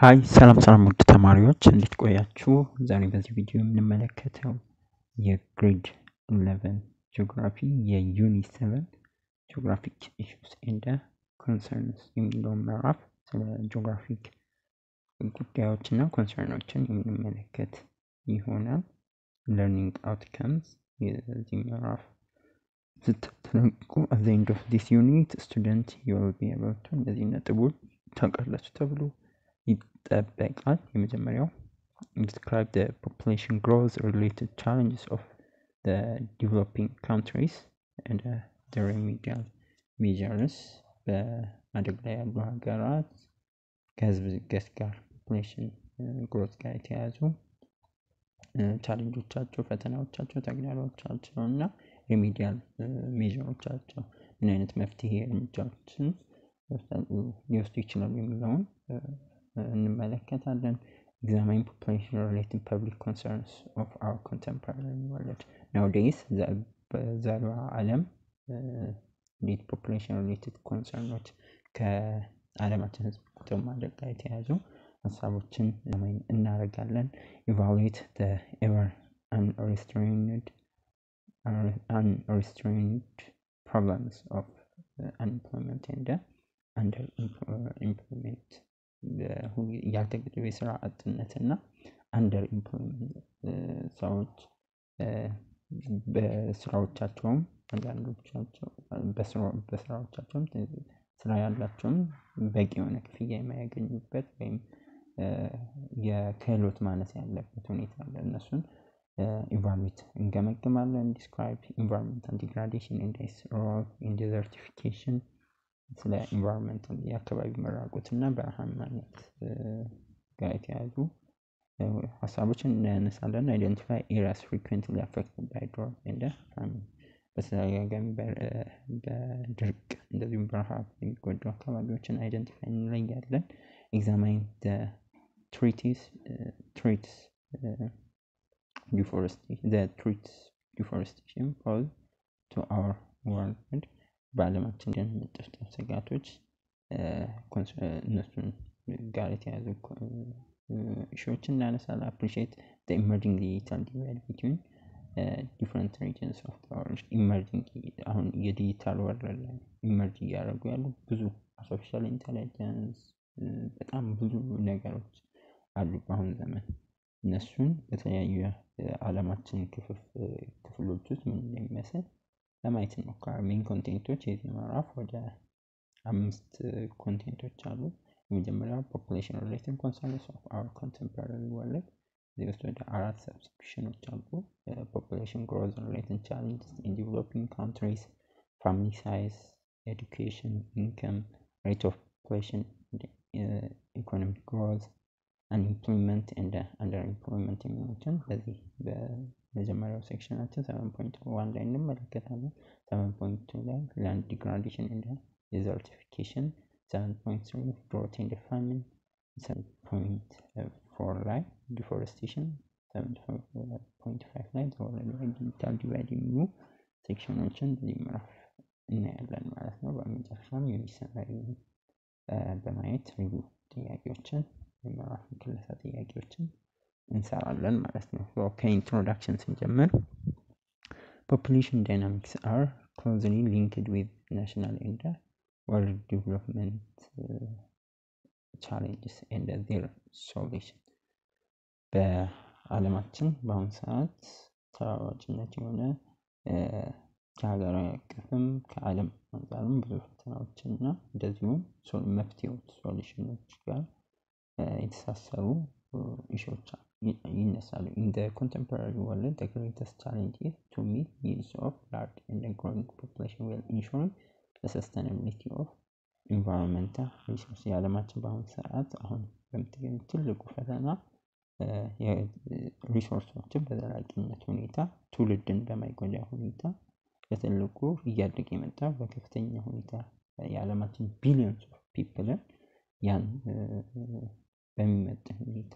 ሃይ ሰላም ውድ ተማሪዎች እንዴት ቆያችሁ? ዛሬ በዚህ ቪዲዮ የምንመለከተው የግሬድ 11 ጂኦግራፊ የዩኒት 7 ጂኦግራፊክ ኢሹስ ኤንድ ኮንሰርንስ የሚለውን ምዕራፍ ስለ ጂኦግራፊክ ጉዳዮችና ኮንሰርኖችን የምንመለከት ይሆናል። ለርኒንግ አውትካምስ የዚህ ምዕራፍ ስትጠናቀቁ at the end of this unit student you will be able to እነዚህ ነጥቦች ታውቃላችሁ ተብሎ ይጠበቃል። የመጀመሪያው describe the population growth related challenges of the developing countries and the remedial measures በማደግ ላይ ያሉ ሀገራት ከህዝብ እድገት ጋር population growth ጋር የተያያዙ ቻሌንጆቻቸው፣ ፈተናዎቻቸው፣ ተግዳሮቶቻቸው እና ሪሚዲያል ሜዥሮቻቸው ምን አይነት መፍትሄ እርምጃዎችን ሊወስዱ ይችላሉ የሚለውን እንመለከታለን። examine population related public concerns of our contemporary world. Nowadays በዛሬዋ ዓለም እንዴት population related concerns ከዓለማችን ህዝብ ቁጥር ማደግ ጋር የተያያዙ ሀሳቦችን እናደርጋለን። evaluate the ever unrestrained problems of unemployment and underemployment ያልተገደበ የስራ አጥነትና አንደር ኢምፕሎይመንት ሰዎች በስራዎቻቸውም አንዳንዶቻቸው በስራዎቻቸውም ስራ ያላቸውም በቂ የሆነ ክፍያ የማያገኙበት ወይም የክህሎት ማነስ ያለበት ሁኔታ አለ። እነሱን ኢቫሉዌት እንገመግማለን። describe environmental degradation and its role in desertification ስለ environmental የአካባቢ መራቆትና በረሃማነት ጋር የተያዙ ሀሳቦችን እናነሳለን። identify areas frequently affected by drought and famine በተደጋጋሚ በድርቅ እንደዚሁም በረሃብ የሚጎዱ አካባቢዎችን አይደንቲፋይ እንለያለን። examine the threats deforestation pose to our world በዓለማችን ደን መጨፍጨፍ ስጋቶች እነሱን ጋር የተያዙ ኢሹዎችን እናነሳለን። appreciate the emerging digital divide between different regions of the world. emerging አሁን የዲጂታል ወርልድ ላይ ኢመርጅ እያደረጉ ያሉ ብዙ artificial intelligence በጣም ብዙ ነገሮች አሉ በአሁን ዘመን። እነሱን በተለያዩ ዓለማችን ክፍሎች ውስጥ ምን እንደሚመስል ለማየት እንሞክራለን። ሜን ኮንቴንቶች የዚህ ምዕራፍ ወደ 5 ኮንቴንቶች አሉ። የመጀመሪያው population related concerns of our contemporary world እዚህ ውስጥ ወደ 4 ሰብስክሪፕሽኖች አሉ። population growth related challenges in developing countries, family size, education, income, rate of population, economic growth, unemployment and underemployment የሚሉትን በዚህ በመጀመሪያው ሴክሽናችን 7.1 ላይ እንመለከታለን። 7.2 ላይ land degradation and desertification፣ 7.3 drought and famine፣ 7.4 ላይ deforestation፣ 7.5 ላይ digital divide የሚሉ ሴክሽኖችን በዚህ ምዕራፍ እናያለን ማለት ነው። በመጨረሻም የሚሰማሪ በማየት ሪቪው ጥያቄዎችን የምዕራፍ ክለሳ ጥያቄዎችን እንሰራለን ማለት ነው። ከኢንትሮዳክሽን ስንጀምር population dynamics are closely linked with national and world development challenges and their solution በዓለማችን በአሁኑ ሰዓት ተራዋጭነት የሆነ ከሀገራዊ አቀፍም ከዓለም አንፃርም ብዙ ፈተናዎችና እንደዚሁም መፍትሄዎች ሶሉሽኖች ጋር የተሳሰሩ ኢሹዎች ይነሳሉ። in the contemporary world the greatest challenge is to meet needs of large and growing population while ensuring the sustainability of environmental resources. የዓለማችን በአሁኑ ሰዓት አሁን በምትገኝ ትልቁ ፈተና ሪሶርሶችን በዘላቂነት ሁኔታ ትውልድን በማይጎዳ ሁኔታ በትልቁ እያደገ የመጣ በከፍተኛ ሁኔታ የዓለማችን ቢሊዮንስ ኦፍ ፒፕልን ያን በሚመጥን ሁኔታ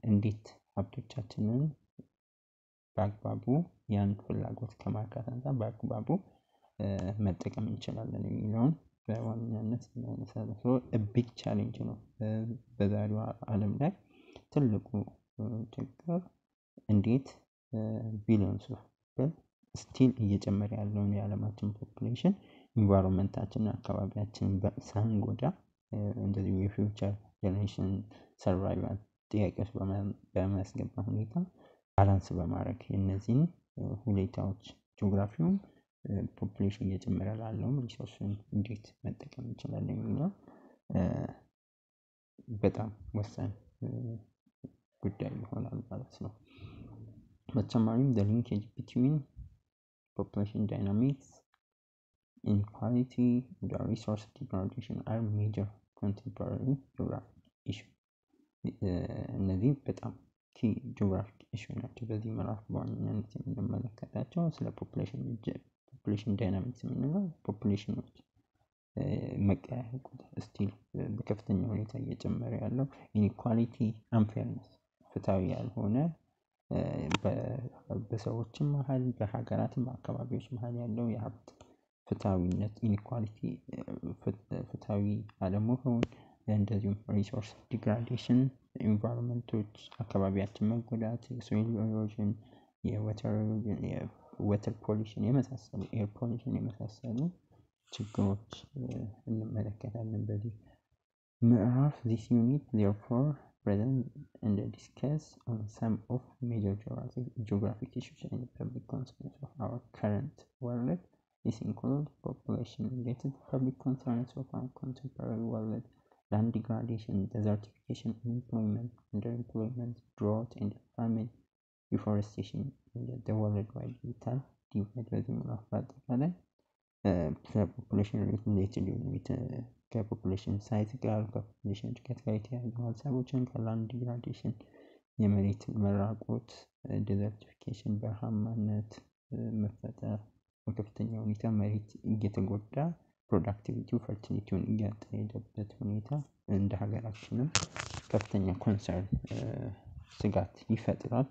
እንዴት ሀብቶቻችንን በአግባቡ ያን ፍላጎት ከማርካት አንፃር በአግባቡ መጠቀም እንችላለን የሚለውን በዋናነት እናነሳለን። ቢግ ቻሌንጅ ነው በዛሬው ዓለም ላይ ትልቁ ችግር እንዴት ቢሊዮንስ ኦፍ ፒፕል ስቲል እየጨመረ ያለውን የዓለማችን ፖፑሌሽን ኢንቫይሮንመንታችንን አካባቢያችንን ሳንጎዳ እንደዚህ የፊውቸር ጀነሬሽን ሰርቫይቫል ጥያቄዎች በማስገባ ሁኔታ ባላንስ በማድረግ የእነዚህን ሁኔታዎች ጂኦግራፊውን ፖፑሌሽን እየጨመረ ላለውም ሪሶርስን እንዴት መጠቀም እንችላለን የሚለው በጣም ወሳኝ ጉዳይ ይሆናል ማለት ነው። በተጨማሪም the linkage between population dynamics, inequality, and the resource degradation are major contemporary geographic issues. እነዚህ በጣም ኪ ጂኦግራፊክ ኢሹ ናቸው። በዚህ ምዕራፍ በዋናነት የምንመለከታቸው ስለ ፖፑሌሽን ዳይናሚክስ የምንለው ፖፑሌሽኖች መቀያየር ቁጥር ስቲል በከፍተኛ ሁኔታ እየጨመረ ያለው ኢኒኳሊቲ አንፌርነስ ፍትሃዊ ያልሆነ በሰዎችም መሀል በሀገራትም በአካባቢዎች መሀል ያለው የሀብት ፍትሃዊነት ኢኒኳሊቲ ፍትሃዊ አለመሆን እንደዚሁም ሪሶርስ ዲግራዴሽን ኢንቫይሮንመንቶች አካባቢያችን መጎዳት የሶይል ኤሮዥን የወተር ፖሊሽን የመሳሰሉ ኤር ፖሊሽን የመሳሰሉ ችግሮች እንመለከታለን በዚህ ምዕራፍ። this unit therefore present and discuss on some of major geographic issues and public concerns of our current world. This includes population-related public concerns of our contemporary world, land degradation, desertification, unemployment, underemployment, drought, and famine, deforestation, and the worldwide vital divide በዚህ ምዕራፍ በአጠቃላይ population related ከፖፑሌሽን ሳይዝ ጋር ከፖፑሌሽን እድገት ጋር የተያያዙ ሀሳቦችን ከላንድ ዲግራዴሽን የመሬት መራቆት፣ ዴዘርቲፊኬሽን በረሃማነት መፈጠር በከፍተኛ ሁኔታ መሬት እየተጎዳ ፕሮዳክቲቪቲው ፈርቲሊቲውን እያጣ የሄደበት ሁኔታ እንደ ሀገራችንም ከፍተኛ ኮንሰርን ስጋት ይፈጥራል።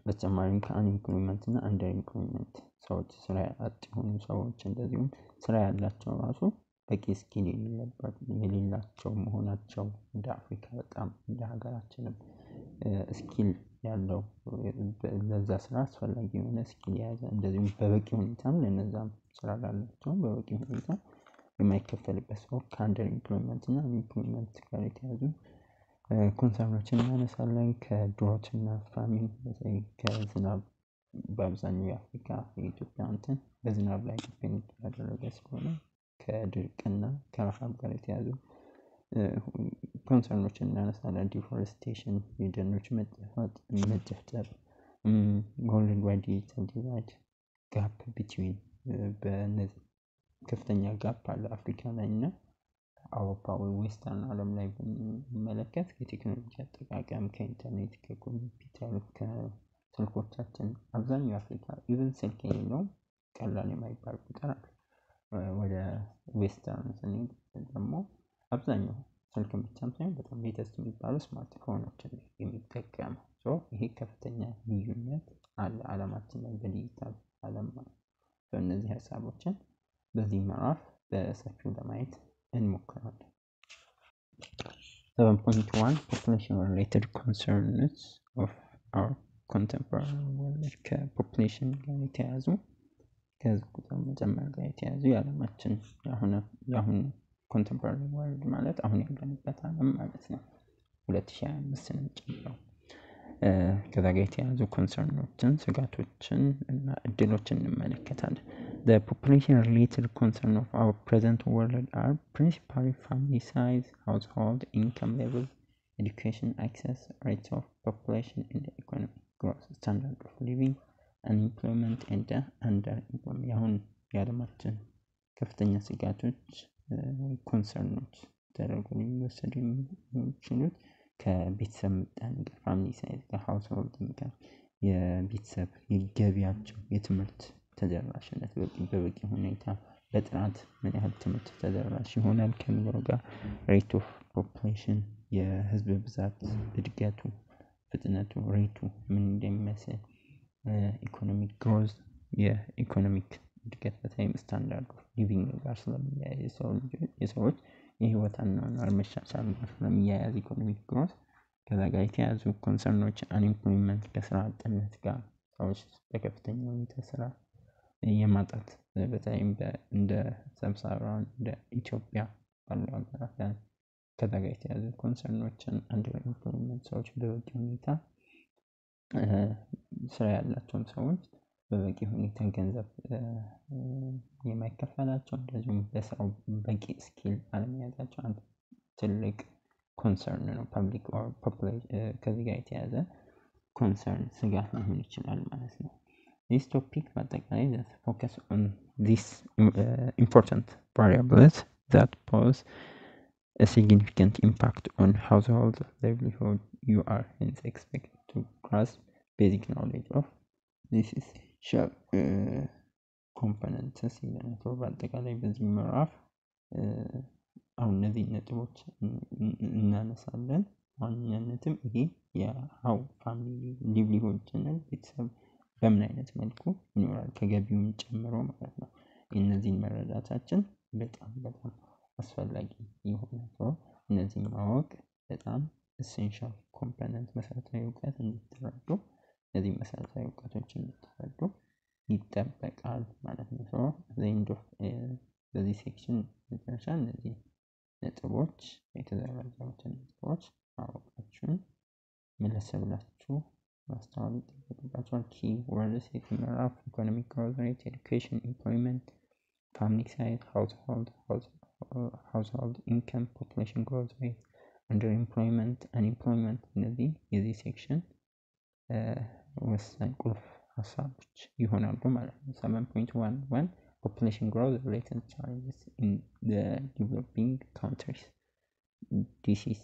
በተጨማሪም ከአንኢምፕሎይመንት እና አንደር ኢምፕሎይመንት ሰዎች ስራ አጥ የሆኑ ሰዎች እንደዚሁም ስራ ያላቸው ራሱ በቂ ስኪል የሌላቸው መሆናቸው እንደ አፍሪካ በጣም እንደ ሀገራችንም ስኪል ያለው ለዛ ስራ አስፈላጊ የሆነ ስኪል የያዘ እንደዚሁም በበቂ ሁኔታም ለነዛም ስራ ላላቸው በበቂ ሁኔታ የማይከፈልበት ሰው ከአንደር ኢምፕሎይመንት እና ኢምፕሎይመንት ጋር የተያዙ ኮንሰርኖችን እናነሳለን። ከድሮት እና ፋሚን ከዝናብ በአብዛኛው የአፍሪካ የኢትዮጵያ እንትን በዝናብ ላይ ዲፔንድ ያደረገ ስለሆነ ከድርቅና ከረሃብ ጋር የተያዙ ኮንሰርኖችን እናነሳለን። ዲፎሬስቴሽን የደኖች መጨፍጨፍ ወርልድ ዋይድ ዲጂታል ዲቫይድ ጋፕ ቢትዊን በእነዚህ ከፍተኛ ጋፕ አለ አፍሪካ ላይ እና አውሮፓ ወይ ዌስተርን ዓለም ላይ ብንመለከት የቴክኖሎጂ አጠቃቀም ከኢንተርኔት ከኮምፒውተር ከስልኮቻችን አብዛኛው አፍሪካ ኢቭን ስልክ የሌለው ቀላል የማይባል ቁጥር አለ። ወደ ዌስተርን ስንሄድ ደግሞ አብዛኛው ስልክ ብቻም ሳይሆን በጣም ሌተስት የሚባሉ ስማርትፎኖችን የሚጠቀም ይሄ ከፍተኛ ልዩነት አለ ዓለማችን ላይ በዲጂታል ዓለም ማለት ነው። እነዚህ ሀሳቦችን በዚህ ምዕራፍ በሰፊው ለማየት እንሞክራለን። 7.1 population related concerns of our contemporary world ከፖፑሌሽን ጋር የተያዙ ከህዝብ ቁጥር መጨመር ጋር የተያዙ የዓለማችን የአሁን ኮንቴምፖራሪ ወርልድ ማለት አሁን ያለንበት ዓለም ማለት ነው 2025ን ጨምሮ ከዛ ጋር የተያዙ ኮንሰርኖችን ስጋቶችን እና እድሎችን እንመለከታለን። The population related concerns of our present world are principally family size, household income level, education access, rates of population and economic growth, standard of living, unemployment and underemployment. ያሁን የዓለማችን ከፍተኛ ስጋቶች ኮንሰርኖች ተደርጎ የሚወሰዱ የሚችሉት ከቤተሰብ ምጣኔ ጋር ፋሚሊ ሳይዝ ጋር ሃውስሆልድ ጋር የቤተሰብ የገቢያቸው የትምህርት ተደራሽነት በበቂ ሁኔታ በጥራት ምን ያህል ትምህርት ተደራሽ ይሆናል ከሚለው ጋር ሬት ኦፍ ፖፑሌሽን የህዝብ ብዛት እድገቱ ፍጥነቱ ሬቱ ምን እንደሚመስል ኢኮኖሚክ ግሮዝ የኢኮኖሚክ እድገት በተለይም ስታንዳርድ ኦፍ ሊቪንግ ጋር ስለሚያያዝ የሰዎች የህይወት አኗኗር መሻሻል ጋር ስለሚያያዝ ኢኮኖሚክ ግሮዝ ከዛ ጋር የተያዙ ኮንሰርኖች አንኤምፕሎይመንት ከስራ አጥነት ጋር ሰዎች በከፍተኛ ሁኔታ ስራ የማጣት በተለይም እንደ ሰብሳራን እንደ ኢትዮጵያ ባሉ ሀገራት ላይ ከዛ ጋር የተያዙ ኮንሰርኖችን አንኤምፕሎይመንት ሰዎች በበቂ ሁኔታ ስራ ያላቸውን ሰዎች በበቂ ሁኔታ ገንዘብ የማይከፈላቸው እንደዚሁም በስራው በቂ ስኪል አለመያዛቸው አንድ ትልቅ ኮንሰርን ነው። ፐብሊክ ኦር ፖፑሌሽን ከዚህ ጋር የተያዘ ኮንሰርን ስጋት ሊሆን ይችላል ማለት ነው። This topic በአጠቃላይ that focus on these important variables that pose a significant impact on household livelihood. You are hence expected to grasp basic knowledge of this essential components ሲለነው በአጠቃላይ በዚህ ምዕራፍ አሁን እነዚህ ነጥቦች እናነሳለን። ዋናነትም ይሄ የሃው ፋሚሊ ሊቭሊሁድ ጀነራል ቤተሰብ በምን አይነት መልኩ ይኖራል ከገቢውም ጨምሮ ማለት ነው። እነዚህን መረዳታችን በጣም አስፈላጊ የሆነ ነው። እነዚህን ማወቅ በጣም ኤሴንሻል ኮምፖነንት መሰረታዊ እውቀት እንድትረዱ እነዚህ መሰረታዊ እውቀቶችን እንድትረዱ ይጠበቃል ማለት ነው። ሶ በዚህ ሴክሽን መጨረሻ እነዚህ ነጥቦች የተዘረዘሩትን ነጥቦች ማወቃችሁን መለስ ብላችሁ ማስተዋል ይጠበቅባችኋል። ኪ ወርድስ የምዕራፍ ኢኮኖሚክ ግሮዝ ሬት፣ ኤዱኬሽን፣ ኤምፕሎይመንት፣ ፋሚሊ ሳይዝ፣ ሃውስሆልድ ኢንካም፣ ፖፑሌሽን ግሮዝ ሬት፣ አንደር ኤምፕሎይመንት፣ አንኤምፕሎይመንት እነዚህ የዚህ ሴክሽን ወሳኝ ቁልፍ ሀሳቦች ይሆናሉ ማለት ነው። 7.11 population growth related challenges in the developing countries. This is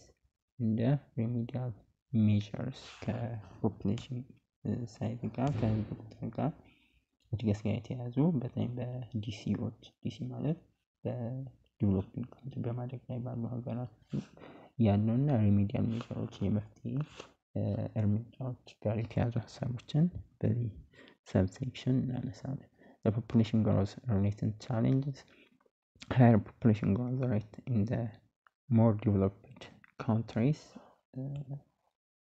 the remedial measures ከፖፑሌሽን ሳይዝ ጋር ከህዝብ ቁጥር ጋር እድገት ጋር የተያዙ በተለይም በዲሲዎች ዲሲ ማለት በዲቨሎፒንግ ካንትሪ በማደግ ላይ ባሉ ሀገራት ያለውና ሪሚዲያል ሜጀሮች የመፍትሄ እርምጃዎች ጋር የተያዙ ሀሳቦችን በዚህ ሰብሴክሽን እናነሳለን። The population growth related challenges. Higher population growth rate in the more developed countries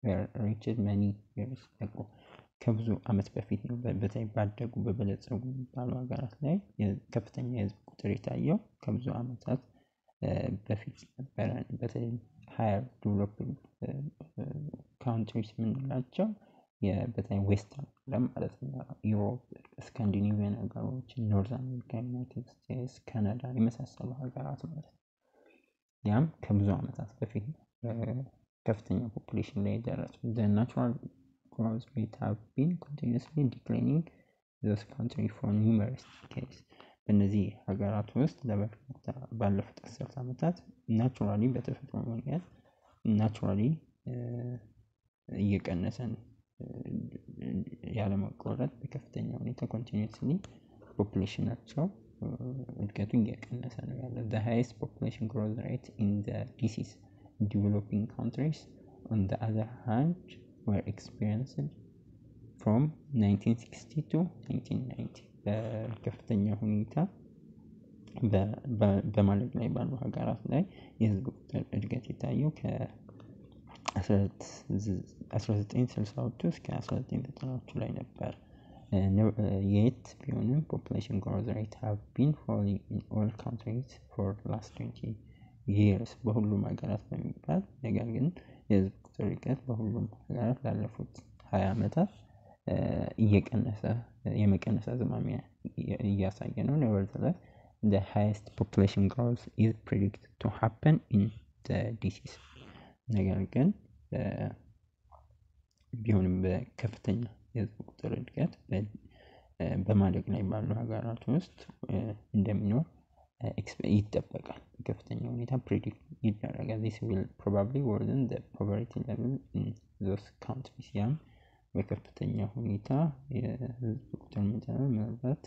were reached many years ago. ከብዙ አመት በፊት ነው በተለይ ባደጉ በበለጸጉ ባሉ ሀገራት ላይ ከፍተኛ የህዝብ ቁጥር የታየው ከብዙ አመታት በፊት ነበረ። በተለይ higher developed countries የምንላቸው በተለይ ዌስተርን ዓለም ማለት ነው ዩሮፕ፣ ስካንዲኔቪያን ሀገሮች፣ ኖርዝ አሜሪካ፣ ዩናይትድ ስቴትስ፣ ካናዳ የመሳሰሉ ሀገራት ማለት ነው። ያም ከብዙ አመታት በፊት ከፍተኛ ፖፑሌሽን ላይ የደረሱ the natural growth rate have been continuously declining those countries for numerous decades. በእነዚህ ሀገራት ውስጥ ለበርካታ ባለፉት 10 አመታት ናቹራሊ በተፈጥሮ መንገድ ናቹራሊ እየቀነሰ ነው ያለማቋረጥ በከፍተኛ ሁኔታ ኮንቲኒዩስሊ ፖፑሌሽናቸው እድገቱ እየቀነሰ ነው ያለው። The highest population growth rate in the disease developing countries on the other hand were experienced from 1960 to 1990. በከፍተኛ ሁኔታ በማደግ ላይ ባሉ ሀገራት ላይ የህዝብ ቁጥር እድገት የታየው ከ1960ዎቹ እስከ 1990ዎቹ ላይ ነበር። Yet ቢሆንም population growth rate have been falling in all countries for the last 20 years. በሁሉም ሀገራት በሚባል ነገር ግን የህዝብ ቁጥር እድገት በሁሉም ሀገራት ላለፉት 20 አመታት እየቀነሰ የመቀነስ አዝማሚያ እያሳየ ነው። Nevertheless, the highest population growth is predicted to happen in the disease. ነገር ግን ቢሆንም በከፍተኛ የህዝብ ቁጥር እድገት በማደግ ላይ ባሉ ሀገራት ውስጥ እንደሚኖር ይጠበቃል። በከፍተኛ ሁኔታ ፕሬዲክት ይደረጋል። This will probably worsen the poverty level in those countries. ያም በከፍተኛ ሁኔታ የህዝብ ቁጥር መጨመር ምናልባት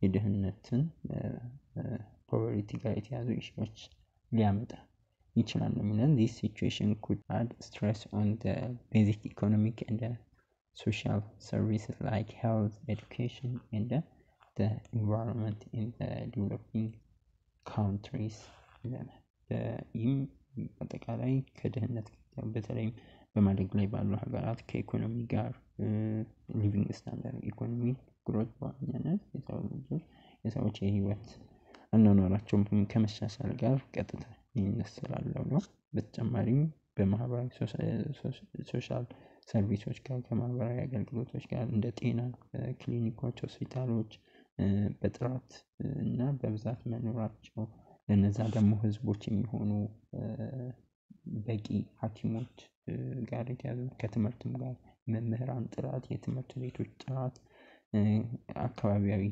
የድህነትን ፖቨርቲ ጋር የተያዙ ኢሹዎች ሊያመጣ ይችላል ነው የሚለን። This situation could add stress on the basic economic and social services like health, education and the environment in the developing countries ይለናል። ይህም አጠቃላይ ከድህነት በተለይም በማደግ ላይ ባሉ ሀገራት ከኢኮኖሚ ጋር ሊቪንግ ስታንዳርድ ኢኮኖሚ ግሮት በዋናነት የሰዎች የህይወት አኗኗራቸውን ከመሻሻል ጋር ቀጥታ ይነሳላለው ነው። በተጨማሪም በማህበራዊ ሶሻል ሰርቪሶች ጋር ከማህበራዊ አገልግሎቶች ጋር እንደ ጤና ክሊኒኮች፣ ሆስፒታሎች በጥራት እና በብዛት መኖራቸው ለነዛ ደግሞ ህዝቦች የሚሆኑ በቂ ሐኪሞች ጋር የተያዙ ከትምህርትም ጋር መምህራን ጥራት፣ የትምህርት ቤቶች ጥራት፣ አካባቢያዊ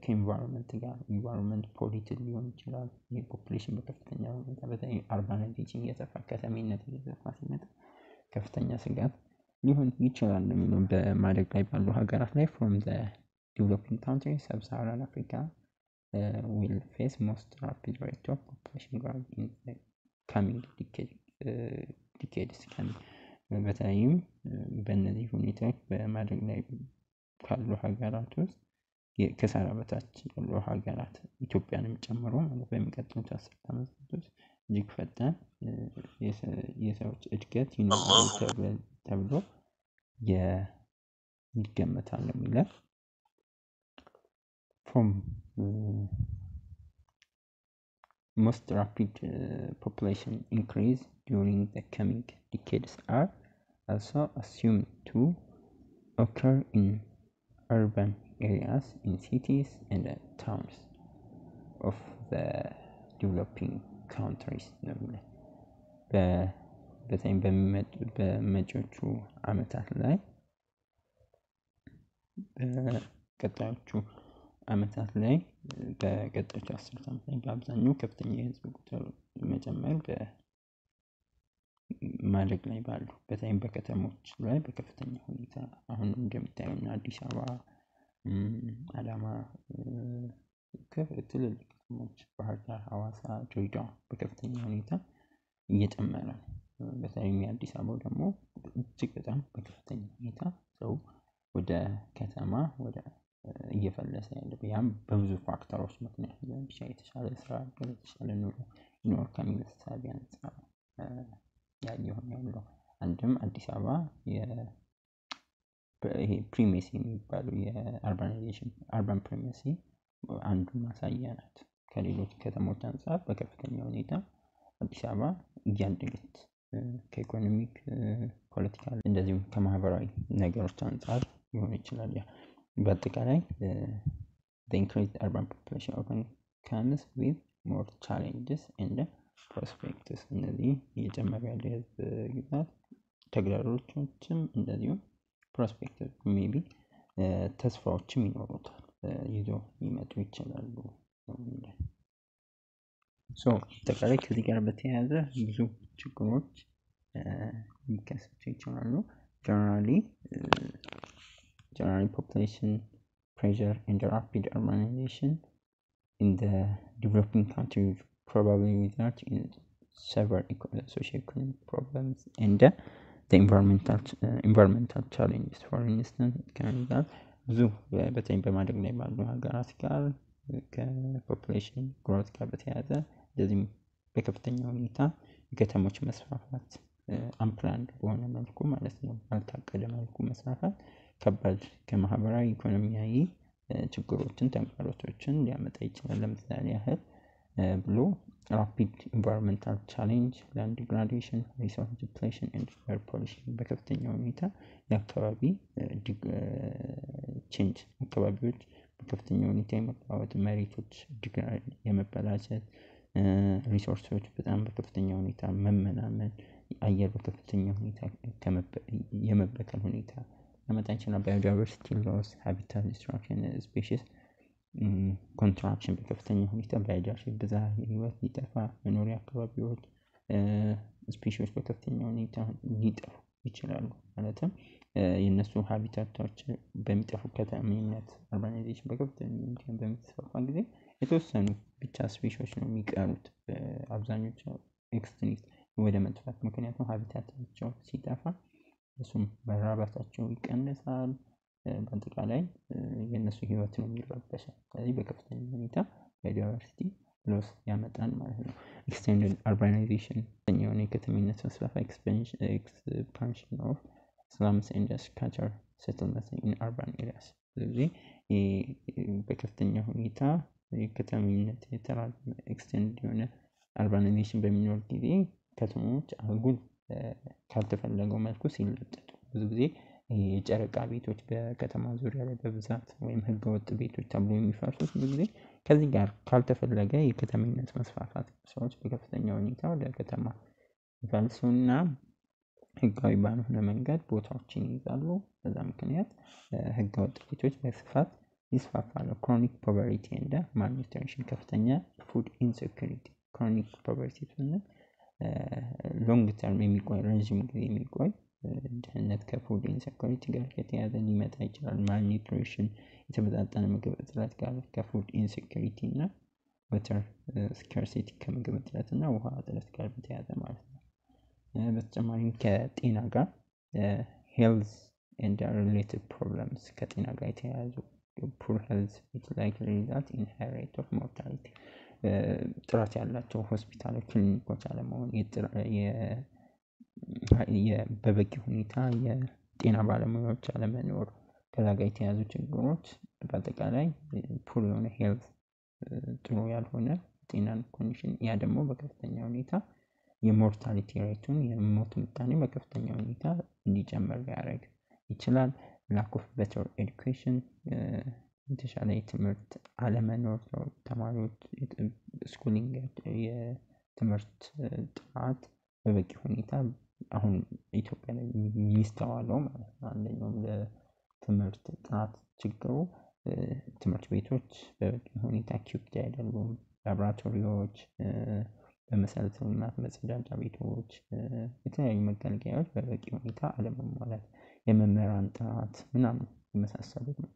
ከኢንቫይሮንመንት ጋር ኢንቫይሮንመንት ፖሊቲክ ሊሆን ይችላል። የፖፑሌሽን በከፍተኛ ሁኔታ በተለይ አርባናይዜሽን እየሰፋ ከተሜነት እየሰፋ ሲመጣ ከፍተኛ ስጋት ሊሆን ይችላል። በማደግ ላይ ባሉ ሀገራት ላይ from the developing countries sub-Saharan Africa will face most rapid rate of population growth in the coming decades በተለይም በእነዚህ ሁኔታዎች በማደግ ላይ ካሉ ሀገራት ውስጥ ከሰሃራ በታች ያሉ ሀገራት ኢትዮጵያንም ጨምሮ ማለት በሚቀጥሉት 10 ዓመታት ውስጥ እጅግ ፈጣን የሰዎች እድገት ይኖራል ተብሎ ይገመታል የሚለው from most rapid population increase during the coming decades are also assumed to occur in urban areas in cities and towns of the developing countries በተለይም በመጪዎቹ ዓመታት ላይ በቀጣዮቹ ዓመታት ላይ በቀጣዮቹ 10 ዓመታት ላይ በአብዛኛው ከፍተኛ የህዝብ ቁጥር መጨመር በማደግ ላይ ባሉ በተለይም በከተሞች ላይ በከፍተኛ ሁኔታ አሁን እንደምታዩና አዲስ አበባ፣ አዳማ፣ ትልልቅ ከተሞች ባህር ዳር፣ ሐዋሳ፣ ድሬዳዋ በከፍተኛ ሁኔታ እየጨመረ ነው። በተለይም የአዲስ አበባው ደግሞ እጅግ በጣም በከፍተኛ ሁኔታ ሰው ወደ ከተማ ወደ እየፈለሰ ያለው ያም በብዙ ፋክተሮች ምክንያት ነው። የተሻለ ስራ የተሻለ ኑሮ ይኖር ከሚል ሀሳብ አንፃር ያለው አንድም አዲስ አበባ ይሄ ፕሪሜሲ የሚባለው የአርባናይዜሽን አርባን ፕሪሜሲ አንዱ ማሳያ ናት። ከሌሎች ከተሞች አንፃር በከፍተኛ ሁኔታ አዲስ አበባ እያደገች ከኢኮኖሚክ ፖለቲካል እንደዚሁም ከማህበራዊ ነገሮች አንፃር ሊሆን ይችላል። በአጠቃላይ the increased urban population often comes with more challenges and prospects እነዚህ እየጨመረ ያለ ህዝብ ብዛት ተግዳሮቶችም እንደዚሁም ፕሮስፔክቲቭ ሜቢ ተስፋዎችም ይኖሩታል ይዞ ሊመጡ ይችላሉ። አጠቃላይ ከዚህ ጋር በተያያዘ ብዙ ችግሮች ሊከሰቱ ይችላሉ። generally population pressure and rapid urbanization in the developing countries probably result in several socio-economic problems and the environmental challenges. For instance, can result ብዙ በተለይ በማደግ ላይ ባሉ ሀገራት ጋር ከፖፑሌሽን ግሮት ጋር በተያያዘ እንደዚህም በከፍተኛ ሁኔታ የከተሞች መስፋፋት አንፕላንድ በሆነ መልኩ ማለት ነው ባልታቀደ መልኩ መስፋፋት ከባድ ከማህበራዊ ኢኮኖሚያዊ ችግሮችን ተግዳሮቶችን ሊያመጣ ይችላል። ለምሳሌ ያህል ብሎ rapid environmental challenge, land degradation, resource depletion and air pollution በከፍተኛ ሁኔታ የአካባቢ ቼንጅ አካባቢዎች በከፍተኛ ሁኔታ የመለዋወጥ መሬቶች የመበላሸት ሪሶርሶች በጣም በከፍተኛ ሁኔታ መመናመን አየር በከፍተኛ ሁኔታ የመበከል ሁኔታ ያመጣ ይችላል። ባዮዳይቨርሲቲ ሎስ፣ ሃቢታት ዲስትራክሽን፣ ስፔሺስ ኮንትራክሽን በከፍተኛ ሁኔታ ባዮዳይቨርሲቲ ብዝሃ ህይወት ሊጠፋ መኖሪያ አካባቢዎች ስፔሺስ በከፍተኛ ሁኔታ ሊጠፉ ይችላሉ። ማለትም የነሱ ሃቢታቶች በሚጠፉ ከተሜነት አርባናይዜሽን በከፍተኛ ሁኔታ በሚስፋፋ ጊዜ የተወሰኑ ብቻ ስፔሺስ ነው የሚቀሩት። አብዛኞቹ ኤክስቲንክት ወደ መጥፋት ምክንያቱም ሃቢታታቸው ሲጠፋ እሱም መራባታቸው ይቀንሳል። በአጠቃላይ የእነሱ ህይወት ነው የሚረበሸው። ስለዚህ በከፍተኛ ሁኔታ ባዮዳይቨርሲቲ ሎስ ያመጣል ማለት ነው። ኤክስቴንድድ አርባናይዜሽን የሆነ የከተሜነት መስፋፋ ኤክስፓንሽን ኦፍ ስላምስ ኤንድ ስካተር ሴትልመንት ኢን አርባን ኤሪያስ። ስለዚህ በከፍተኛ ሁኔታ የከተሜነት የተራዘመ ኤክስቴንድ የሆነ አርባናይዜሽን በሚኖር ጊዜ ከተሞች አጉል ካልተፈለገው መልኩ ሲለጠጡ ብዙ ጊዜ የጨረቃ ቤቶች በከተማ ዙሪያ ላይ በብዛት ወይም ህገወጥ ቤቶች ተብሎ የሚፈርሱት ብዙ ጊዜ ከዚህ ጋር ካልተፈለገ የከተሜነት መስፋፋት ሰዎች በከፍተኛ ሁኔታ ወደ ከተማ ይፈልሱና ህጋዊ ባልሆነ መንገድ ቦታዎችን ይይዛሉ። በዛ ምክንያት ህገወጥ ቤቶች በስፋት ይስፋፋሉ። ክሮኒክ ፖቨርቲ እንደ ማልኒውትሪሽን ከፍተኛ ፉድ ኢንሴኩሪቲ ክሮኒክ ፖቨርቲ ስንል ሎንግ ተርም የሚቆይ ረዥም ጊዜ የሚቆይ ድህነት ከፉድ ኢንሴኩሪቲ ጋር ከተያያዘ ሊመጣ ይችላል። ማልኒውትሪሽን የተመጣጠነ ምግብ እጥረት ጋር ከፉድ ኢንሴኩሪቲ እና ወተር ስካርሲቲ ከምግብ እጥረት እና ውሃ እጥረት ጋር በተያያዘ ማለት ነው። በተጨማሪም ከጤና ጋር ሄልዝ ኤንድ ሪሌትድ ፕሮብለምስ ከጤና ጋር የተያያዙ ፑር ሄልዝ ኢት ላይክሊ ሪዛልት ኢን ሃይ ሬት ኦፍ ሞርታሊቲ ጥራት ያላቸው ሆስፒታሎች ክሊኒኮች አለመሆን በበቂ ሁኔታ የጤና ባለሙያዎች አለመኖር ከዛ ጋር የተያያዙ ችግሮች በአጠቃላይ ፑር የሆነ ሄልዝ ጥሩ ያልሆነ ጤናን ኮንዲሽን ያ ደግሞ በከፍተኛ ሁኔታ የሞርታሊቲ ሬቱን የሞት ምጣኔ በከፍተኛ ሁኔታ እንዲጨምር ሊያደርግ ይችላል። ላክ ኦፍ ቤተር ኤዱኬሽን የተሻለ የትምህርት አለመኖር ተማሪዎች ስኩሊንግ የትምህርት ጥራት በበቂ ሁኔታ አሁን ኢትዮጵያ ላይ የሚስተዋለው ማለት ነው። አንደኛው ለትምህርት ጥራት ችግሩ ትምህርት ቤቶች በበቂ ሁኔታ ኢኩዊፕድ አይደሉም። ላብራቶሪዎች በመሰረተ ልማት መጸዳጃ ቤቶች የተለያዩ መገልገያዎች በበቂ ሁኔታ አለመሟላት የመምህራን ጥራት ምናምን የመሳሰሉት ነው።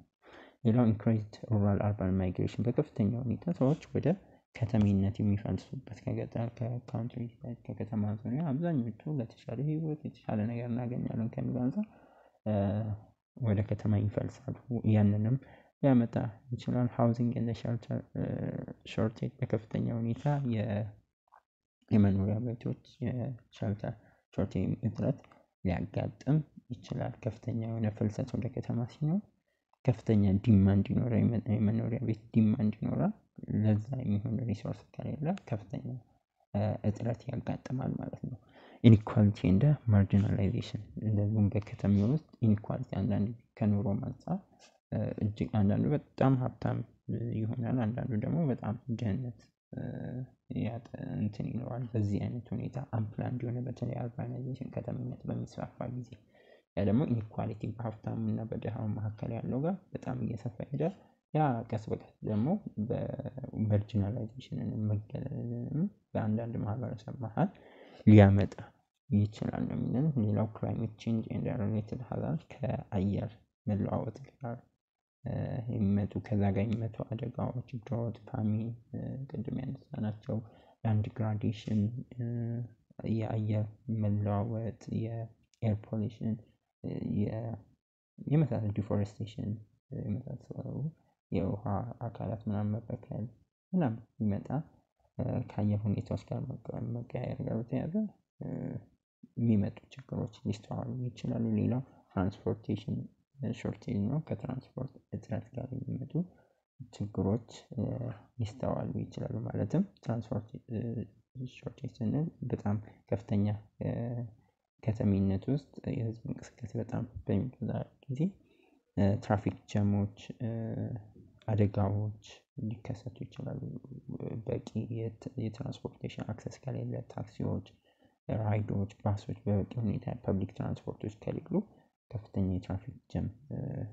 ሌላው ኢንክሪዝድ ሩራል አርባን ማይግሬሽን በከፍተኛ ሁኔታ ሰዎች ወደ ከተሜነት የሚፈልሱበት ከገጠር ከካውንትሪ ከከተማ ዙሪያ አብዛኞቹ ለተሻለ ህይወት የተሻለ ነገር እናገኛለን ከሚል አንፃር ወደ ከተማ ይፈልሳሉ። ያንንም ሊያመጣ ይችላል። ሃውዚንግ ኤንድ ሼልተር ሾርቴጅ በከፍተኛ ሁኔታ የመኖሪያ ቤቶች የሼልተር ሾርቴጅ እጥረት ሊያጋጥም ይችላል። ከፍተኛ የሆነ ፍልሰት ወደ ከተማ ሲኖር ከፍተኛ ዲማንድ ይኖራል። የመኖሪያ ቤት ዲማንድ ይኖራል። ለዛ የሚሆን ሪሶርስ ከሌለ ከፍተኛ እጥረት ያጋጥማል ማለት ነው። ኢኒኳሊቲ እንደ ማርጂናላይዜሽን እንደዚሁም በከተማው ውስጥ ኢኒኳሊቲ አንዳንድ ከኑሮ አንፃር እጅግ አንዳንዱ በጣም ሀብታም ይሆናል፣ አንዳንዱ ደግሞ በጣም ድህነት እንትን ይኖራል። በዚህ አይነት ሁኔታ አምፕላንድ የሆነ በተለይ አርባናይዜሽን ከተሜነት በሚስፋፋ ጊዜ ያ ደግሞ ኢኒኳሊቲ በሀብታሙ እና በድሃው መካከል ያለው ጋር በጣም እየሰፋ ይሄዳል። ያ ቀስ በቀስ ደግሞ በማርጂናላይዜሽን መገለልንም በአንዳንድ ማህበረሰብ መሃል ሊያመጣ ይችላል ነው የሚለን። ሌላው ክላይሜት ቼንጅ ኤንድ ሪሌትድ ሃዛርድ ከአየር መለዋወጥ ጋር የሚመጡ ከዛ ጋር የሚመጡ አደጋዎች ድሮት፣ ፋሚን ቅድም ያነሳናቸው ላንድ ግራዴሽን የአየር መለዋወጥ የኤር ፖሊሽን የመሳሰሉ ዲፎሬስቴሽን የመሳሰሉ የውሃ አካላት ምናምን መበከል ምናምን ይመጣ ከአየር ሁኔታዎች ጋር መቀያየር ጋር በተያያዘ የሚመጡ ችግሮች ሊስተዋሉ ይችላሉ። ሌላው ትራንስፖርቴሽን ሾርቴጅ ነው። ከትራንስፖርት እጥረት ጋር የሚመጡ ችግሮች ሊስተዋሉ ይችላሉ። ማለትም ትራንስፖርት ሾርቴጅ ስንል በጣም ከፍተኛ ከተሜነት ውስጥ የህዝብ እንቅስቃሴ በጣም በሚበዛ ጊዜ ትራፊክ ጃሞች፣ አደጋዎች ሊከሰቱ ይችላሉ። በቂ የትራንስፖርቴሽን አክሰስ ከሌለ ታክሲዎች፣ ራይዶች፣ ባሶች በበቂ ሁኔታ ፐብሊክ ትራንስፖርቶች ከሌሉ ከፍተኛ የትራፊክ ጃም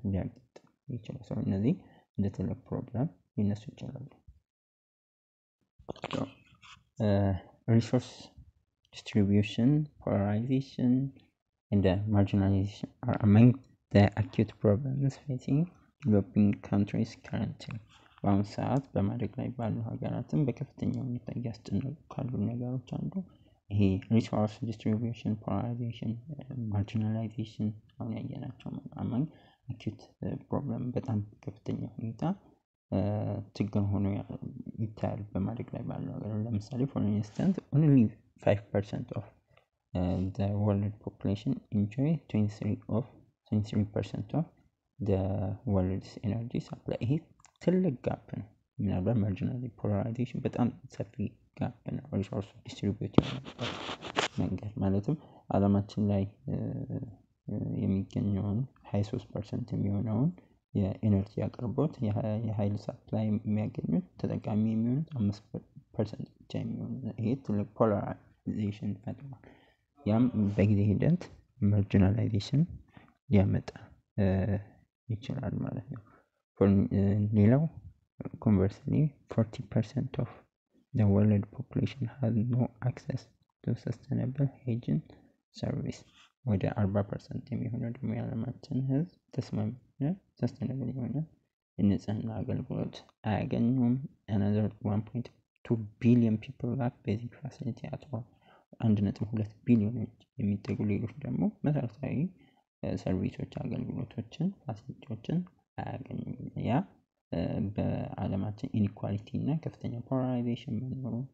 ሊያጋጥም ይችላል። ሰው እነዚህ እንደ ትልቅ ፕሮብለም ሊነሱ ይችላሉ። ሪሶርስ distribution, polarization, and marginalization are among the acute problems facing developing countries currently. በአሁኑ ሰዓት በማደግ ላይ ባሉ ሀገራትም በከፍተኛ ሁኔታ እያስጨነቁ ካሉ ነገሮች አንዱ ይሄ ሪሶርስ ዲስትሪቢዩሽን፣ ፖላራይዜሽን፣ ማርጂናላይዜሽን አሁን ያየናቸው among አኪዩት ፕሮብለም በጣም ከፍተኛ ሁኔታ ችግር ሆኖ ይታያል በማደግ ላይ ባለው ሀገር። ለምሳሌ for instance only 5% of the world population enjoy 23% of the world's energy supply። ይሄ ትልቅ ጋፕ ነው። ምናልባት ማርጂናል ፖላራይዜሽን በጣም ሰፊ ጋፕ ነው። ሪሶርስ ዲስትሪቢዩት የሆነበት መንገድ ማለትም ዓለማችን ላይ የሚገኘውን 23% የሚሆነውን የኤነርጂ አቅርቦት የኃይል ሰፕላይ የሚያገኙት ተጠቃሚ የሚሆኑት 5% ብቻ የሚሆኑ ይሄ ትልቅ ፖላራይዜሽን ፈጥሯል። ያም በጊዜ ሂደት ማርጂናላይዜሽን ሊያመጣ ይችላል ማለት ነው። ሌላው conversely 40% of the world population has no access to sustainable hygiene service። ወደ 40% የሚሆነው ደግሞ የዓለማችን ህዝብ ተስማሚ ሰስተይነብል የሆነ የንጽህና አገልግሎት አያገኙም። another 1.2 billion people lack basic facility at all። 1.2 ቢሊዮን የሚጠጉ ሌሎች ደግሞ መሰረታዊ ሰርቪሶች አገልግሎቶችን ፋሲሊቲዎችን አያገኙም። ያ በዓለማችን ኢኒኳሊቲ እና ከፍተኛ ፖላራይዜሽን መኖሩን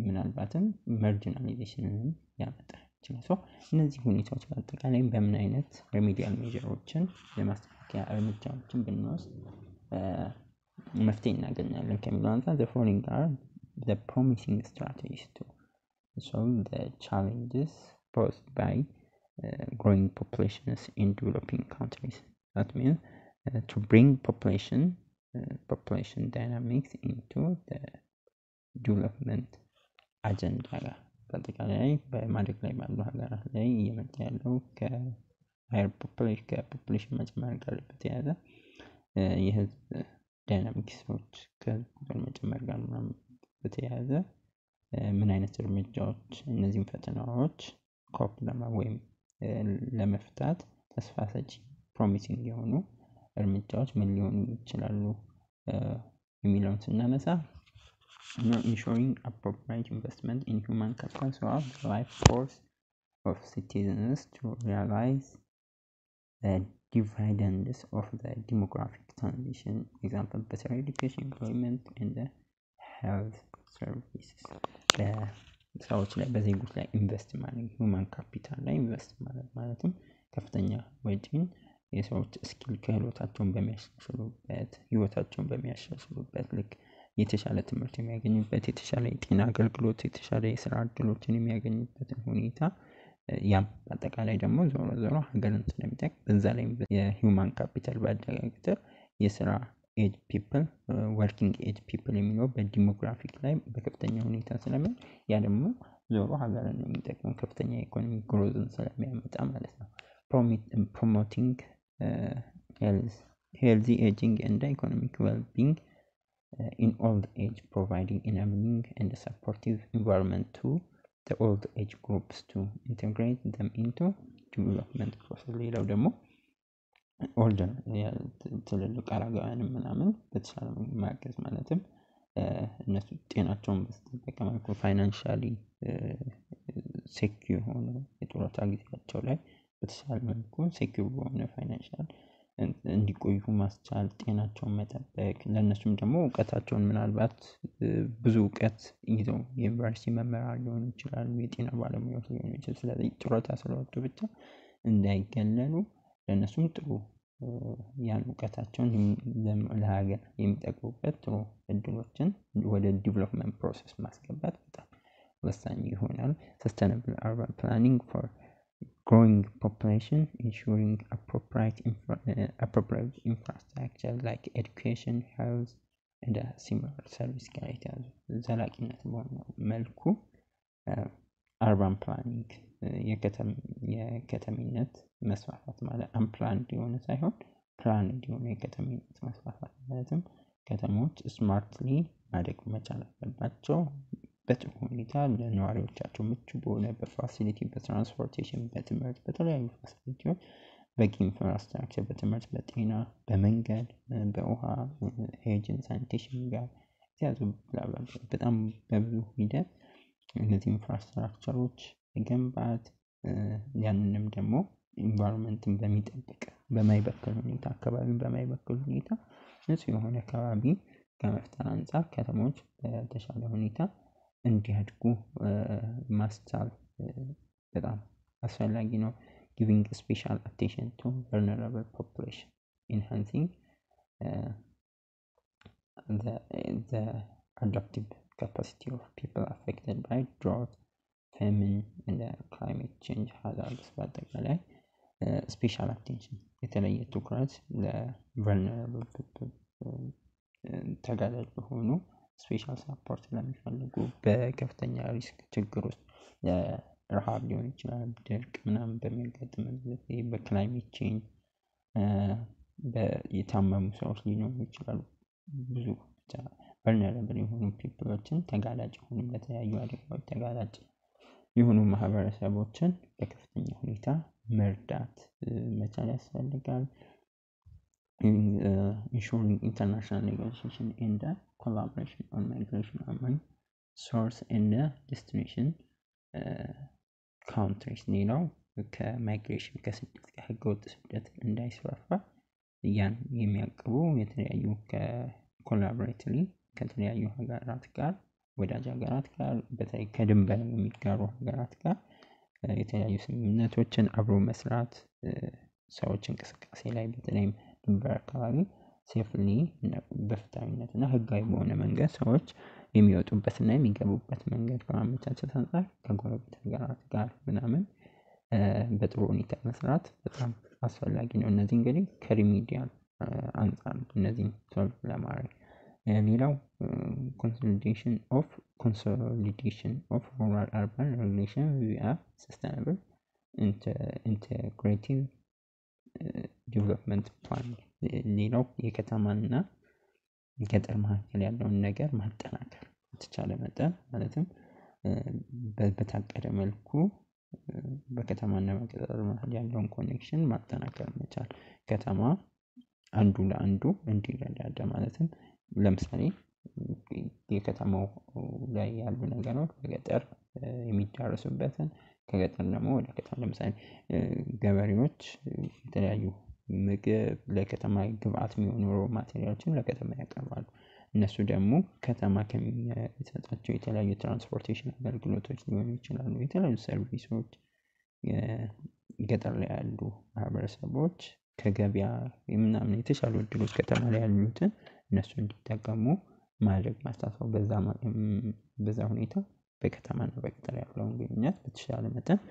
ምናልባትም ማርጂናላይዜሽንን ያመጣ ይችላል። እነዚህ ሁኔታዎች በአጠቃላይ በምን አይነት ሪሜዲያል ሜጀሮችን የማስተካከያ እርምጃዎችን ብንወስድ መፍትሄ እናገኛለን ከሚለው አንፃር the following are the promising strategies to solve the challenges posed by growing populations in developing countries. That means to bring population dynamics into the development agenda። በአጠቃላይ በማደግ ላይ ባሉ ሀገራት ላይ እየመጣ ያለው ከፖፑሌሽን መጨመር ጋር በተያያዘ የህዝብ ዳይናሚክሶች ከህዝብ ቁጥር መጨመር ጋር በተያያዘ ምን አይነት እርምጃዎች እነዚህን ፈተናዎች ኮፕ ወይም ለመፍታት ተስፋ ሰጪ ፕሮሚሲንግ የሆኑ እርምጃዎች ምን ሊሆኑ ይችላሉ የሚለውን ስናነሳ ensuring appropriate investment in human capital so as the life force of citizens to realize the dividends of the demographic transition. Example, better education, employment and the health services. ሰዎች ላይ በዜጎች ላይ ኢንቨስት ማድረግ ሁማን ካፒታል ላይ ኢንቨስት ማለትም ከፍተኛ ወጪን የሰዎች ስኪል ክህሎታቸውን በሚያሻሽሉበት ህይወታቸውን በሚያሻሽሉበት ልክ የተሻለ ትምህርት የሚያገኙበት የተሻለ የጤና አገልግሎት የተሻለ የስራ እድሎችን የሚያገኙበትን ሁኔታ ያም አጠቃላይ ደግሞ ዞሮ ሀገርን ስለሚጠቅም በዛ ላይ የሂውማን ካፒታል ባደገ ቁጥር የስራ ኤጅ ፒፕል ወርኪንግ ኤጅ ፒፕል የሚለው በዲሞግራፊክ ላይ በከፍተኛ ሁኔታ ስለሚሆን ያ ደግሞ ዞሮ ሀገርን የሚጠቅመው ከፍተኛ ኢኮኖሚ ግሮዝን ስለሚያመጣ ማለት ነው። promoting healthy aging and economic well-being in old age, providing enabling and supportive environment to the old age groups to integrate them into development process። ሌላው ደግሞ ኦልደር ትልልቅ አረጋውያንም ምናምን በተሻለ ማገዝ ማለትም እነሱ ጤናቸውን በተጠበቀ መልኩ ፋይናንሻሊ ሴኪዩር ሆኖ የጡረታ ጊዜያቸው ላይ በተሻለ መልኩ ሴኪዩር በሆነ ፋይናንሻል እንዲቆዩ ማስቻል ጤናቸውን መጠበቅ ለእነሱም ደግሞ እውቀታቸውን ምናልባት ብዙ እውቀት ይዘው የዩኒቨርሲቲ መምህራን ሊሆኑ ይችላሉ የጤና ባለሙያዎች ሊሆኑ ይችላሉ። ስለዚህ ጡረታ ስለወጡ ብቻ እንዳይገለሉ ለእነሱም ጥሩ ያን እውቀታቸውን ለሀገር የሚጠቅሙበት ጥሩ እድሎችን ወደ ዲቨሎፕመንት ፕሮሰስ ማስገባት በጣም ወሳኝ ይሆናል። sustainable urban planning for growing population, ensuring appropriate infrastructure like education, health and similar service ጋር የተያዙ ዘላቂነት በሆነው መልኩ urban planning የከተሜነት መስፋፋት ማለት unplanned የሆነ ሳይሆን planned የሆነ የከተሜነት መስፋፋት ማለትም ከተሞች ስማርትሊ ማደግ መቻል አለባቸው። በጥሩ ሁኔታ ለነዋሪዎቻቸው ምቹ በሆነ በፋሲሊቲ በትራንስፖርቴሽን በትምህርት በተለያዩ ፋሲሊቲዎች በቂ ኢንፍራስትራክቸር በትምህርት በጤና በመንገድ በውሃ ኤጀንት ሳኒቴሽን ጋር የተያዙ በጣም በብዙ ሂደት እነዚህ ኢንፍራስትራክቸሮች መገንባት ያንንም ደግሞ ኢንቫይሮንመንትን በሚጠብቅ በማይበክል ሁኔታ አካባቢን በማይበክል ሁኔታ ንጹህ የሆነ አካባቢ ከመፍጠር አንጻር ከተሞች በተሻለ ሁኔታ እንዲያድጉ ማስቻል በጣም አስፈላጊ ነው። giving special attention to vulnerable population, enhancing the adaptive capacity of people affected by drought, famine and climate change hazards። በአጠቃላይ ስፔሻል አቴንሽን የተለየ ትኩረት ለቨልነራብል ፒፕል ተጋላጭ በሆኑ ስፔሻል ሳፖርት ለሚፈልጉ በከፍተኛ ሪስክ ችግር ውስጥ ረሃብ ሊሆን ይችላል፣ ድርቅ ምናምን በሚያጋጥምበት በክላይሜት ቼንጅ የታመሙ ሰዎች ሊኖሩ ይችላሉ። ብዙ ቨልነራብል የሆኑ ፒፕሎችን ተጋላጭ የሆኑ ለተለያዩ አደጋዎች ተጋላጭ የሆኑ ማህበረሰቦችን በከፍተኛ ሁኔታ መርዳት መቻል ያስፈልጋል። ensuring international negotiation and collaboration on migration among source and destination countries ሌላው ከማይግሬሽን ከስደት ከህገወጥ ስደት እንዳይስፋፋ ያን የሚያቅቡ የተለያዩ ከኮላቦሬቲቭሊ ከተለያዩ ሀገራት ጋር ወዳጅ ሀገራት ጋር በተለይ ከድንበር የሚጋሩ ሀገራት ጋር የተለያዩ ስምምነቶችን አብሮ መስራት ሰዎች እንቅስቃሴ ላይ በተለይም ድንበር አካባቢ ሴፍሊ በፍትሃዊነት እና ህጋዊ በሆነ መንገድ ሰዎች የሚወጡበትና የሚገቡበት መንገድ ከማመቻቸት አንፃር ከጎረቤት ሀገራት ጋር ምናምን በጥሩ ሁኔታ መስራት በጣም አስፈላጊ ነው። እነዚህ እንግዲህ ከሪሚዲያል አንፃር እነዚህን ሶልቭ ለማድረግ ሌላው consolidation of rural urban relation via sustainable integrative development plan ሌላው የከተማና ገጠር መካከል ያለውን ነገር ማጠናከር በተቻለ መጠን ማለትም በታቀደ መልኩ በከተማና በገጠር መካከል ያለውን ኮኔክሽን ማጠናከር መቻል ከተማ አንዱ ለአንዱ እንዲረዳዳ ማለትም ለምሳሌ የከተማው ላይ ያሉ ነገሮች በገጠር የሚዳረሱበትን ከገጠር ደግሞ ወደ ከተማ ለምሳሌ ገበሬዎች የተለያዩ ምግብ ለከተማ ግብአት የሚሆኑ ማቴሪያሎችን ለከተማ ያቀርባሉ። እነሱ ደግሞ ከተማ ከሚሰጣቸው የተለያዩ ትራንስፖርቴሽን አገልግሎቶች ሊሆኑ ይችላሉ። የተለያዩ ሰርቪሶች ገጠር ላይ ያሉ ማህበረሰቦች ከገበያ ምናምን የተሻሉ እድሎች ከተማ ላይ ያሉትን እነሱ እንዲጠቀሙ ማድረግ ማስተሳሰብ በዛ ሁኔታ በከተማና በገጠር ያለውን ግንኙነት በተሻለ መጠን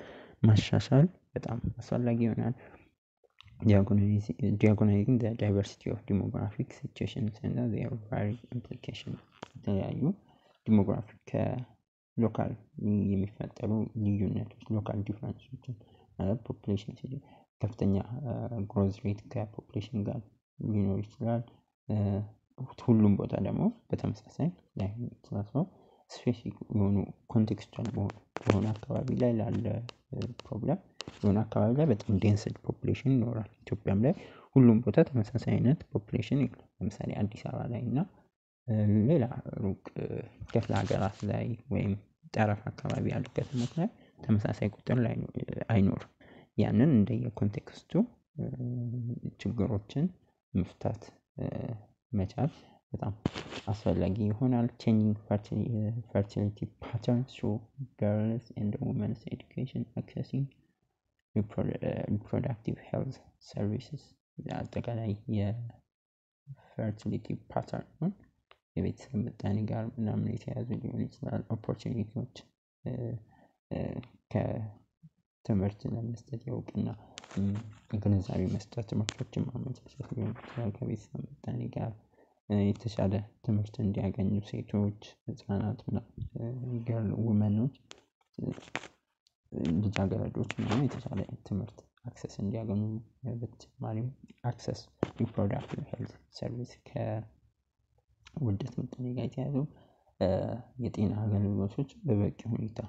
ማሻሻል በጣም አስፈላጊ ይሆናል። diagonizing the diversity of demographic situations and their varied implications የተለያዩ ዲሞግራፊክ ከሎካል የሚፈጠሩ ልዩነቶች ሎካል ዲፍረንሶችን ፖፑሌሽን ከፍተኛ ግሮዝ ሬት ከፖፑሌሽን ጋር ሊኖር ይችላል። ሁሉም ቦታ ደግሞ በተመሳሳይ ላይሆን ይችላል። ስፔሲፊክ የሆኑ ኮንቴክስቹዋል በሆነ አካባቢ ላይ ላለ ፕሮብለም የሆነ አካባቢ ላይ በጣም ዴንስድ ፖፑሌሽን ይኖራል። ኢትዮጵያም ላይ ሁሉም ቦታ ተመሳሳይ አይነት ፖፑሌሽን የለም። ለምሳሌ አዲስ አበባ ላይ እና ሌላ ሩቅ ክፍለ ሀገራት ላይ ወይም ጠረፍ አካባቢ ያሉ ከተሞች ላይ ተመሳሳይ ቁጥር ላይ አይኖርም። ያንን እንደየኮንቴክስቱ ችግሮችን መፍታት መቻል በጣም አስፈላጊ ይሆናል። changing fertility patterns through girls and women's education, accessing reproductive health services አጠቃላይ የፈርቲሊቲ ፓተርን የቤተሰብ ምጣኔ ጋር ምናምን የተያዙ ሊሆን ይችላል። ኦፖርቹኒቲዎች ከትምህርት ለመስጠት የእውቅና ግንዛቤ መስጠት ትምህርቶችን ማመቻቸት ሊሆን ይችላል። ከቤተሰብ ምጣኔ ጋር የተሻለ ትምህርት እንዲያገኙ ሴቶች ህፃናት ገርል ውመኖች ልጃገረዶች ምናምን የተሻለ ትምህርት አክሰስ እንዲያገኙ በተጨማሪም አክሰስ ሪፕሮዳክቲቭ ሄልዝ ሰርቪስ ከውልደት ምጣኔ ጋር የተያዙ የጤና አገልግሎቶች በበቂ ሁኔታ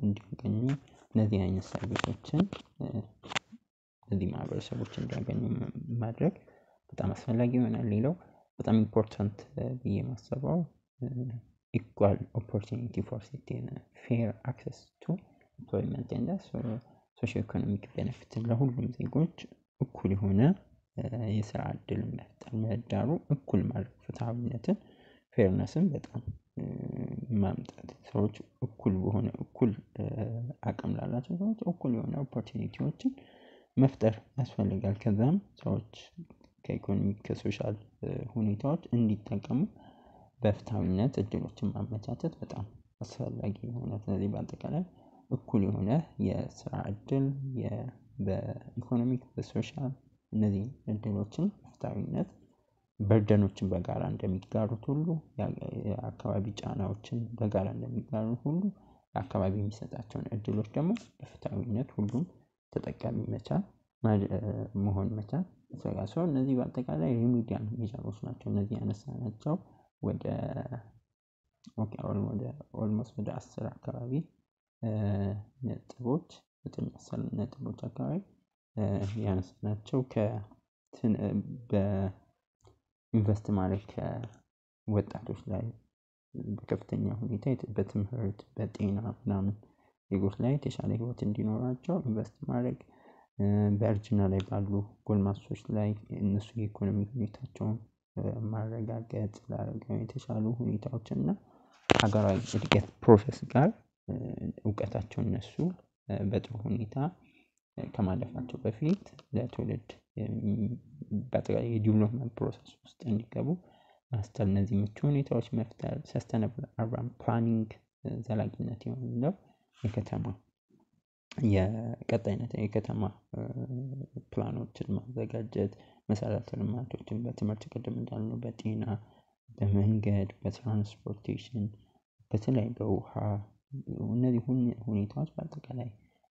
እንዲያገኙ እነዚህ አይነት ሰርቪሶችን እነዚህ ማህበረሰቦች እንዲያገኙ ማድረግ በጣም አስፈላጊ ይሆናል። ሌላው በጣም ኢምፖርታንት ብዬ የማስበው equal opportunity for citizens, fair access to employment and socio-economic benefit ለሁሉም ዜጎች እኩል የሆነ የስራ እድል መፍጠር ምህዳሩ እኩል ማድረግ ፍትሃዊነትን ፌርነስን በጣም ማምጣት ሰዎች እኩል በሆነ እኩል አቅም ላላቸው ሰዎች እኩል የሆነ ኦፖርቹኒቲዎችን መፍጠር ያስፈልጋል። ከዛም ሰዎች ከኢኮኖሚክ ከሶሻል ሁኔታዎች እንዲጠቀሙ በፍትሃዊነት እድሎችን ማመቻቸት በጣም አስፈላጊ የሆነ ስለዚህ በአጠቃላይ እኩል የሆነ የስራ እድል በኢኮኖሚክ በሶሻል እነዚህ እድሎችን ፍትሃዊነት በርደኖችን በጋራ እንደሚጋሩት ሁሉ የአካባቢ ጫናዎችን በጋራ እንደሚጋሩት ሁሉ አካባቢ የሚሰጣቸውን እድሎች ደግሞ በፍትሃዊነት ሁሉም ተጠቃሚ መሆን መቻል ያስፈልጋል። እነዚህ በአጠቃላይ ሪሚዲያል ሜዠሮች ናቸው። እነዚህ ያነሳናቸው ወደ ኦልሞስት ወደ 10 አካባቢ ነጥቦች 10 ነጥቦች አካባቢ ያነሳናቸው በኢንቨስት ማድረግ ከወጣቶች ላይ በከፍተኛ ሁኔታ በትምህርት በጤና ምናምን ዜጎች ላይ የተሻለ ህይወት እንዲኖራቸው ኢንቨስት ማድረግ በእርጅና ላይ ባሉ ጎልማሶች ላይ እነሱ የኢኮኖሚ ሁኔታቸውን ማረጋገጥ ለአረጋውያን የተሻሉ ሁኔታዎችን እና ሀገራዊ እድገት ፕሮሰስ ጋር እውቀታቸውን እነሱ በጥሩ ሁኔታ ከማለፋቸው በፊት ለትውልድ በአጠቃላይ የዲቨሎፕመንት ፕሮሰስ ውስጥ እንዲገቡ ማስተር እነዚህ ምቹ ሁኔታዎች መፍጠር ሰስተነብል አርባን ፕላኒንግ ዘላቂነት የሆነው የከተማ የቀጣይነት የከተማ ፕላኖችን ማዘጋጀት መሰረተ ልማቶችን በትምህርት ቅድም እንዳልነው በጤና በመንገድ በትራንስፖርቴሽን በተለይ በውሃ እነዚህ ሁኔታዎች በአጠቃላይ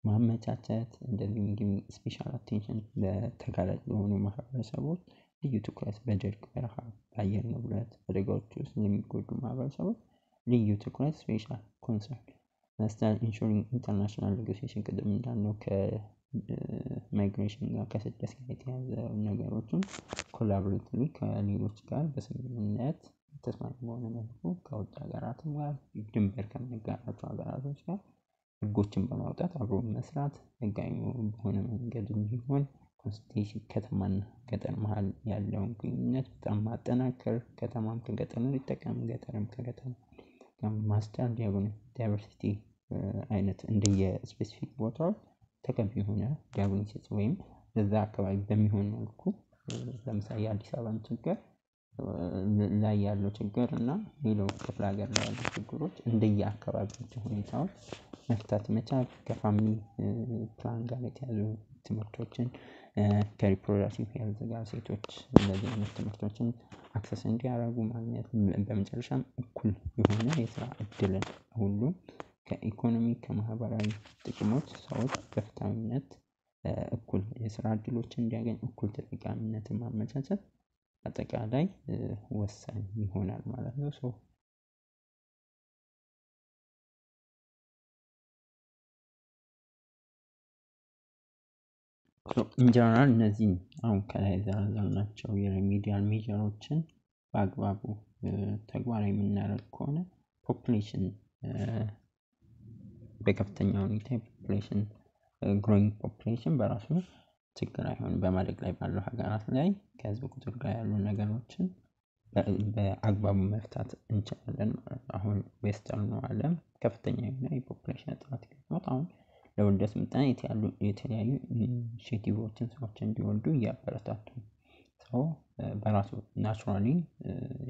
ማመቻቸት እንደዚሁም ግን ስፔሻል አቴንሽን ለተጋላጭ ለሆኑ ማህበረሰቦች ልዩ ትኩረት በድርቅ በረሃብ በአየር ንብረት አደጋዎች ውስጥ ለሚጎዱ ማህበረሰቦች ልዩ ትኩረት ስፔሻል ኮንሰርን መስጠት ኢንሹሪንግ ኢንተርናሽናል ኔጎሽዬሽን ቅድም እንዳልነው ከማይግሬሽን ጋር ከስደት ጋር የተያያዘ ነገሮችን ኮላቦሬቲቭሊ ከሌሎች ጋር በስምምነት ተስማሚ በሆነ መልኩ ከውጭ ሀገራትም ጋር ድንበር ከሚጋራቸው ሀገራቶች ጋር ህጎችን በማውጣት አብሮ መስራት ህጋዊ በሆነ መንገድ እንዲሆን ኮንስቲቱሽን ከተማና ገጠር መሃል ያለውን ግንኙነት በጣም ማጠናከር ከተማም ከገጠር ሊጠቀም ገጠርም ከከተማ ማስተር ዳይቨርሲቲ አይነት እንደየ ስፔሲፊክ ቦታዎች ተገቢ የሆነ ዳያግኖሲስ ወይም ለዛ አካባቢ በሚሆን መልኩ ለምሳሌ የአዲስ አበባን ችግር ላይ ያለው ችግር እና ሌላው ክፍለ ሀገር ላይ ያሉ ችግሮች እንደየ አካባቢው ሁኔታዎች መፍታት መቻል ከፋሚሊ ፕላን ጋር የተያዙ ትምህርቶችን ከሪፕሮዳክቲቭ ሄልዝ ጋር ሴቶች እንደዚህ አይነት ትምህርቶችን አክሰስ እንዲያደርጉ ማግኘት በመጨረሻም እኩል የሆነ የስራ እድልን ሁሉ ከኢኮኖሚ ከማህበራዊ ጥቅሞች ሰዎች በፍትሃዊነት እኩል የስራ እድሎችን እንዲያገኝ እኩል ተጠቃሚነትን ማመቻቸት አጠቃላይ ወሳኝ ይሆናል ማለት ነው። ኢንጀነራል እነዚህ አሁን ከላይ ዘረዘርናቸው የሪሚዲያል ሜዠሮችን በአግባቡ ተግባራዊ የምናደርግ ከሆነ ፖፑሌሽን በከፍተኛ ሁኔታ ፖፑሌሽን ግሮዊንግ ፖፑሌሽን በራሱ ችግር አይሆንም። በማደግ ላይ ባሉ ሀገራት ላይ ከህዝብ ቁጥር ጋር ያሉ ነገሮችን በአግባቡ መፍታት እንችላለን ማለት ነው። አሁን ዌስተርኑ ዓለም ከፍተኛ የሆነ የፖፑሌሽን እጥረት ገጥሞት አሁን ለውልደት ምጣኔ የተለያዩ ኢኒሼቲቮችን ሰዎች እንዲወልዱ እያበረታቱ ሰው በራሱ ናቹራሊ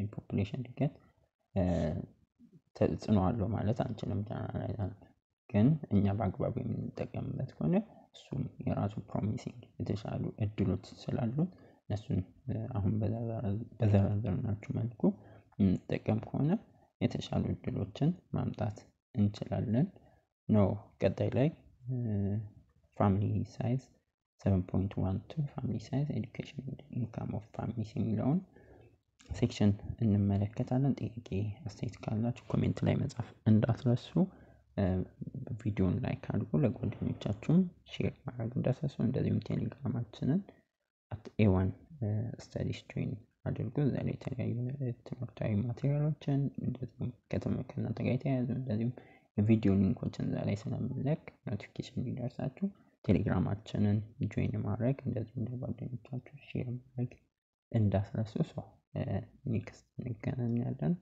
የፖፑሌሽን እድገት ተጽዕኖ አለው ማለት አንችልም። ግን እኛ በአግባቡ የምንጠቀምበት ከሆነ እሱም የራሱ ፕሮሚሲንግ የተሻሉ እድሎች ስላሉት እነሱን አሁን በዘረዘርናቸው መልኩ እንጠቀም ከሆነ የተሻሉ እድሎችን ማምጣት እንችላለን ነው። ቀጣይ ላይ ፋሚሊ ሳይዝ 7.12 ፋሚሊ ሳይዝ ኤዱኬሽን ኢንካም ኦፍ ፋሚሊስ የሚለውን ሴክሽን እንመለከታለን። ጥያቄ አስተያየት ካላችሁ ኮሜንት ላይ መጻፍ እንዳትረሱ። ቪዲዮን ላይክ አድርጉ፣ ለጓደኞቻችሁም ሼር ማድረግ እንዳትረሱ። እንደዚሁም ቴሌግራማችንን @a1 studies join አድርጉ። እዛ ላይ የተለያዩ ትምህርታዊ ማቴሪያሎችን እንደዚሁም ከእናንተ ጋር የተያያዙ እንደዚሁም የቪዲዮ ሊንኮችን እዛ ላይ ስለምንለቅ ኖቲፊኬሽን እንዲደርሳችሁ ቴሌግራማችንን ጆይን ማድረግ እንደዚሁም ለጓደኞቻችሁ ሼር ማድረግ እንዳትረሱ። ኔክስት እንገናኛለን።